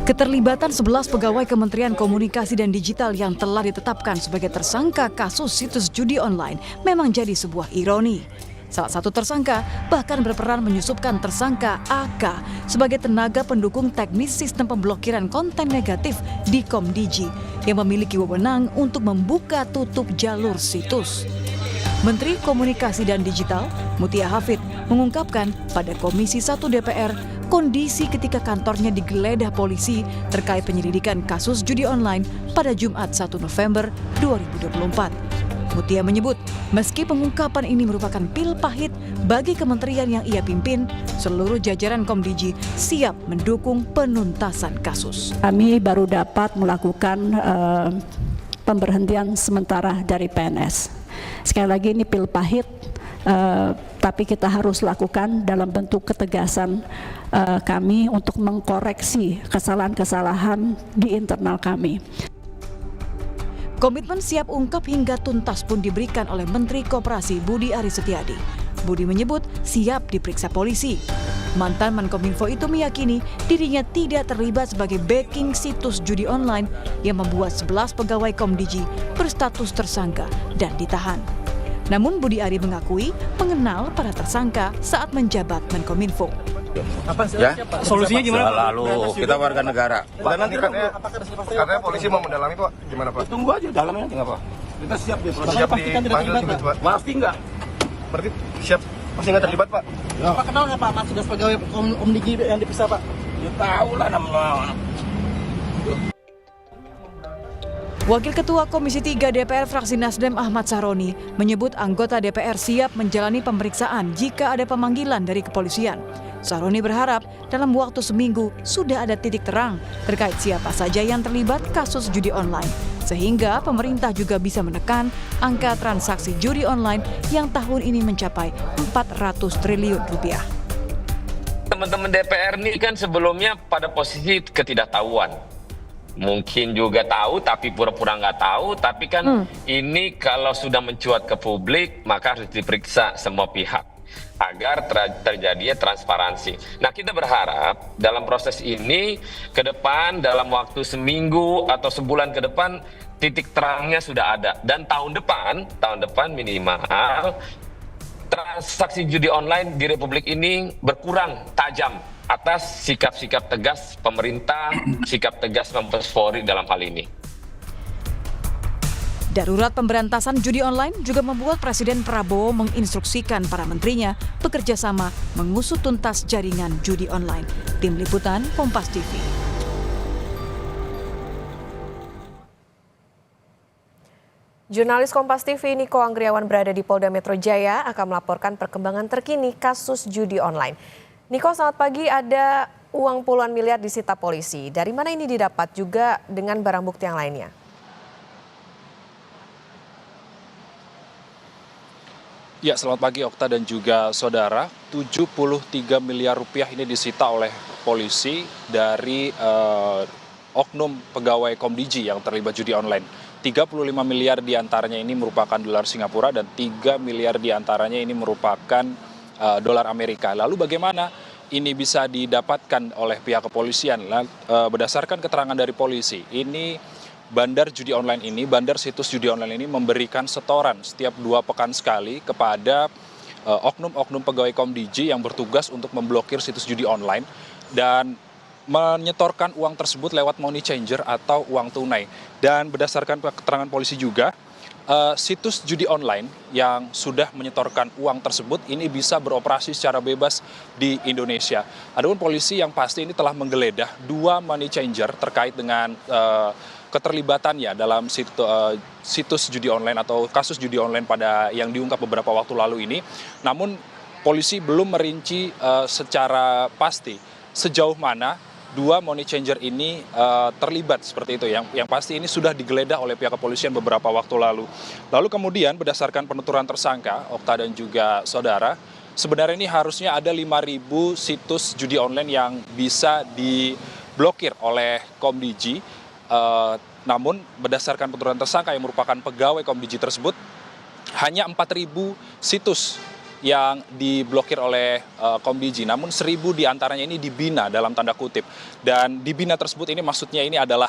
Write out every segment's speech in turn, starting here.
Keterlibatan 11 pegawai Kementerian Komunikasi dan Digital yang telah ditetapkan sebagai tersangka kasus situs judi online memang jadi sebuah ironi. Salah satu tersangka bahkan berperan menyusupkan tersangka AK sebagai tenaga pendukung teknis sistem pemblokiran konten negatif di Komdigi yang memiliki wewenang untuk membuka tutup jalur situs. Menteri Komunikasi dan Digital, Mutia Hafid, mengungkapkan pada Komisi 1 DPR kondisi ketika kantornya digeledah polisi terkait penyelidikan kasus judi online pada Jumat 1 November 2024. Mutia menyebut, meski pengungkapan ini merupakan pil pahit bagi kementerian yang ia pimpin, seluruh jajaran Komdigi siap mendukung penuntasan kasus. Kami baru dapat melakukan pemberhentian sementara dari PNS. Sekali lagi ini pil pahit, tapi kita harus lakukan dalam bentuk ketegasan kami untuk mengkoreksi kesalahan-kesalahan di internal kami. Komitmen siap ungkap hingga tuntas pun diberikan oleh Menteri Koperasi Budi Aris Setiadi. Budi menyebut siap diperiksa polisi. Mantan Menkominfo itu meyakini dirinya tidak terlibat sebagai backing situs judi online yang membuat 11 pegawai Komdigi berstatus tersangka dan ditahan. Namun Budi Ari mengakui mengenal para tersangka saat menjabat Menkominfo. Apa sih? Ya? Solusinya gimana? Lalu kita warga negara. Dan nanti katanya polisi mau mendalami Pak, gimana Pak? Tunggu aja dalamnya nanti nggak apa. Kita siap di proses. Siap pastikan tidak dipanggil terlibat, juga Pak. Pasti nggak. Berarti siap pasti nggak terlibat Pak? Pak kenal nggak Pak Mas sudah pegawai Komdigi yang diperiksa Pak? Ya tahu lah namanya. Wakil Ketua Komisi 3 DPR fraksi Nasdem Ahmad Sahroni menyebut anggota DPR siap menjalani pemeriksaan jika ada pemanggilan dari kepolisian. Sahroni berharap dalam waktu seminggu sudah ada titik terang terkait siapa saja yang terlibat kasus judi online, sehingga pemerintah juga bisa menekan angka transaksi judi online yang tahun ini mencapai 400 triliun rupiah. Teman-teman DPR ini kan sebelumnya pada posisi ketidaktahuan. Mungkin juga tahu tapi pura-pura nggak tahu, tapi kan ini kalau sudah mencuat ke publik maka harus diperiksa semua pihak agar terjadi transparansi. Nah, kita berharap dalam proses ini ke depan dalam waktu seminggu atau sebulan ke depan titik terangnya sudah ada, dan tahun depan minimal transaksi judi online di Republik ini berkurang tajam atas sikap-sikap tegas pemerintah, sikap tegas Mabes Polri dalam hal ini. Darurat pemberantasan judi online juga membuat Presiden Prabowo menginstruksikan para menterinya bekerja sama mengusut tuntas jaringan judi online. Tim Liputan Kompas TV. Jurnalis Kompas TV Niko Anggriawan berada di Polda Metro Jaya akan melaporkan perkembangan terkini kasus judi online. Niko, selamat pagi. Ada uang puluhan miliar disita polisi. Dari mana ini didapat juga dengan barang bukti yang lainnya? Ya, selamat pagi Okta dan juga saudara. 73 miliar rupiah ini disita oleh polisi dari oknum pegawai Komdigi yang terlibat judi online. 35 miliar diantaranya ini merupakan dolar Singapura dan 3 miliar diantaranya ini merupakan dolar Amerika. Lalu bagaimana ini bisa didapatkan oleh pihak kepolisian? Berdasarkan keterangan dari polisi, ini bandar situs judi online ini memberikan setoran setiap 2 pekan sekali kepada oknum-oknum pegawai Komdigi yang bertugas untuk memblokir situs judi online dan menyetorkan uang tersebut lewat money changer atau uang tunai. Dan berdasarkan keterangan polisi juga, situs judi online yang sudah menyetorkan uang tersebut ini bisa beroperasi secara bebas di Indonesia. Adapun polisi yang pasti ini telah menggeledah 2 money changer terkait dengan keterlibatannya dalam situs judi online atau kasus judi online yang diungkap beberapa waktu lalu ini. Namun polisi belum merinci secara pasti sejauh mana 2 money changer ini terlibat seperti itu. Yang pasti ini sudah digeledah oleh pihak kepolisian beberapa waktu lalu. Lalu kemudian berdasarkan penuturan tersangka, Okta dan juga saudara, sebenarnya ini harusnya ada 5.000 situs judi online yang bisa diblokir oleh Komdigi. Namun berdasarkan penuturan tersangka yang merupakan pegawai Komdigi tersebut, hanya 4.000 situs yang diblokir oleh Komdiji, namun 1.000 diantaranya ini dibina dalam tanda kutip. Dan dibina tersebut ini maksudnya ini adalah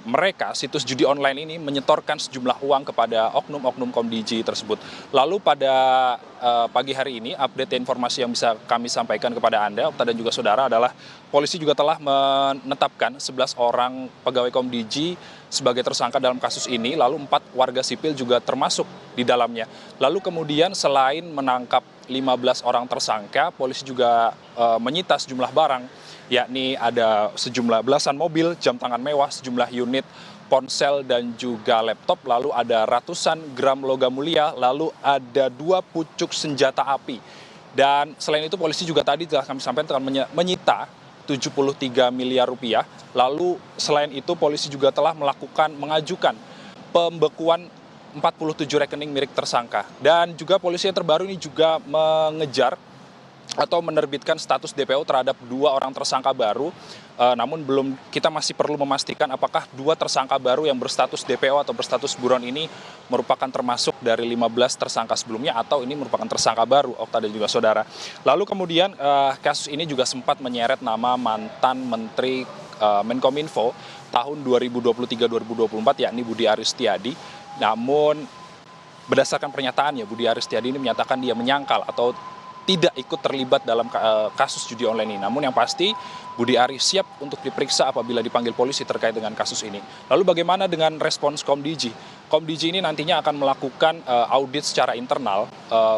mereka, situs judi online ini menyetorkan sejumlah uang kepada oknum-oknum Komdiji tersebut. Lalu pada pagi hari ini, update informasi yang bisa kami sampaikan kepada Anda, Okta dan juga saudara, adalah polisi juga telah menetapkan 11 orang pegawai Komdiji sebagai tersangka dalam kasus ini, lalu 4 warga sipil juga termasuk di dalamnya. Lalu kemudian selain menangkap 15 orang tersangka, polisi juga menyita sejumlah barang, yakni ada sejumlah belasan mobil, jam tangan mewah, sejumlah unit ponsel dan juga laptop, lalu ada ratusan gram logam mulia, lalu ada 2 pucuk senjata api. Dan selain itu polisi juga tadi telah kami sampaikan telah menyita 73 miliar rupiah. Lalu selain itu polisi juga telah mengajukan pembekuan 47 rekening milik tersangka. Dan juga polisi yang terbaru ini juga mengejar atau menerbitkan status DPO terhadap 2 orang tersangka baru. Namun kita masih perlu memastikan apakah 2 tersangka baru yang berstatus DPO atau berstatus buron ini merupakan termasuk dari 15 tersangka sebelumnya atau ini merupakan tersangka baru, Okta dan juga saudara. Lalu kemudian kasus ini juga sempat menyeret nama mantan Menteri Menkominfo tahun 2023-2024, yakni Budi Aris Setiadi. Namun berdasarkan pernyataannya, Budi Aris Setiadi ini menyatakan dia menyangkal atau tidak ikut terlibat dalam kasus judi online ini. Namun yang pasti Budi Aris siap untuk diperiksa apabila dipanggil polisi terkait dengan kasus ini. Lalu bagaimana dengan respons Komdiji? Komdiji ini nantinya akan melakukan audit secara internal,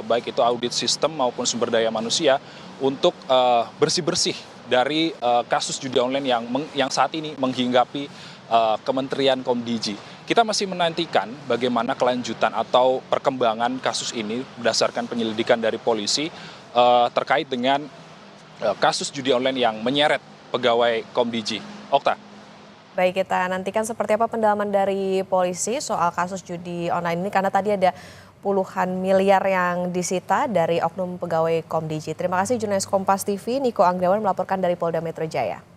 baik itu audit sistem maupun sumber daya manusia, untuk bersih-bersih dari kasus judi online yang saat ini menghinggapi Kementerian Komdiji. Kita masih menantikan bagaimana kelanjutan atau perkembangan kasus ini berdasarkan penyelidikan dari polisi terkait dengan kasus judi online yang menyeret pegawai Komdiji. Okta. Baik, kita nantikan seperti apa pendalaman dari polisi soal kasus judi online ini, karena tadi ada puluhan miliar yang disita dari oknum pegawai Komdiji. Terima kasih jurnalis Kompas TV Niko Anggriawan melaporkan dari Polda Metro Jaya.